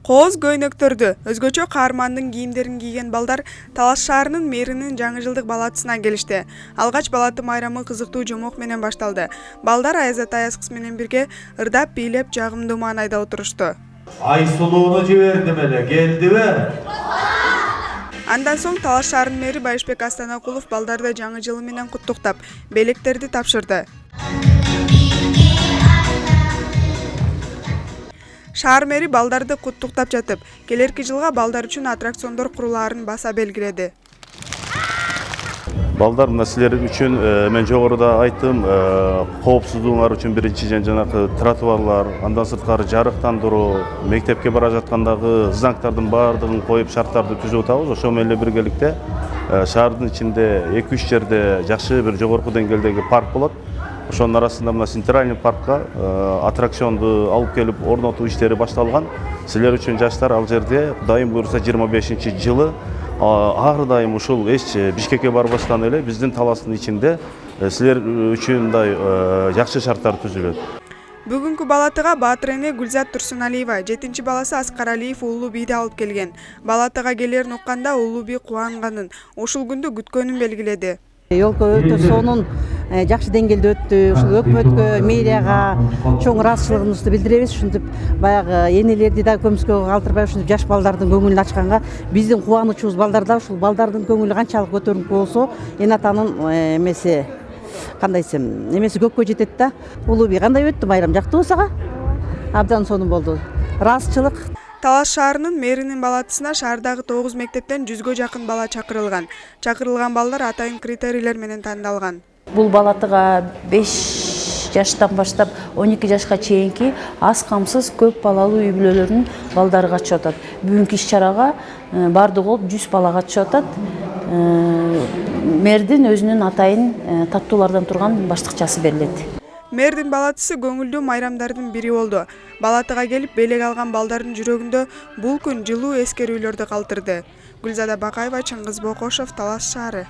Кооз көйнөктөрдү, өзгөчө каармандын кийимдерин кийген балдар Талас шаарынын мэринин жаңы жылдык балатысына келишти. Алгач балаты майрамы кызыктуу жомок менен башталды. Балдар Аяз ата Аяз кыз менен бирге ырдап бийлеп жагымдуу маанайда отурушту. Ай сулууну жибердим эле, келдиби? Андан соң Талас шаарынын мэри Байышбек Астанакулов балдарды жаңы жылы менен куттуктап, белектерди тапшырды. Шаар мэри балдарды куттуктап жатып, келерки жылга балдар үчүн аттракциондор курулаарын баса белгиледи. Балдар мына силер үчүн мен жогоруда айттым, коопсуздугуңар үчүн биринчи жанагы тротуарлар, андан сырткары жарыктандыруу, мектепке бара жаткандагы знактардын баардыгын коюп шарттарды түзүп атабыз. Ошо менен биргеликте шаардын ичинде 2-3 жерде жакшы бир жогорку деңгээлдеги парк болот. Ошонун арасында мына центральный паркка аттракционду алып келип орнотуу иштери башталган. Силер үчүн жаштар ал жерде Кудайым буйруса 25-жылы ар дайым ушул эч Бишкекке барбастан эле биздин Таластын ичинде силер үчүн мындай жакшы шарттар түзүлөт. Бүгүнкү балатыга баатыр эне Гүлзат Турсуналиева, 7-чи баласы Аскар Алиев Улуу бийди алып келген. Балатыга келерин укканда Улуу бий кубанганын, ушул күндү күткөнүн белгиледи. Жолко өтө сонун жакшы деңгээлде өттү. Ушул өкмөткө, мэрияга чоң ыраазычылыгыбызды билдиребиз. Ушинтип баягы энелерди да көмүскө калтырбай ушинтип жаш балдардын көңүлүн ачканга биздин кубанычыбыз балдарда. Ушул балдардын көңүлү канчалык көтөрүнкү болсо, эне атанын эмеси кандай десем, эмеси көккө жетет да. Улуу бий кандай өттү майрам, жактыбы сага? Абдан сонун болду. Ыраазычылык. Талас шаарынын мэринин балатысына шаардагы 9 мектептен 100гө жакын бала чакырылган. Чакырылган балдар атайын критерийлер менен тандалган. Бул балатыга 5 жаштан баштап 12 жашка чейинки аз камсыз көп балалуу үй бүлөлөрүнүн балдары катышып атат. Бүгүнкү иш-чарага бардыгы болуп 100 бала катышып атат. Мэрдин өзүнүн атайын таттуулардан турган баштыкчасы берилет. Мэрдин балатысы көңүлдүү майрамдардын бири болду. Балатыга келип белек алган балдардын жүрөгүндө бул күн жылуу эскерүүлөрдү калтырды. Гүлзада Бакаева, Чыңгыз Бокошов, Талас шаары.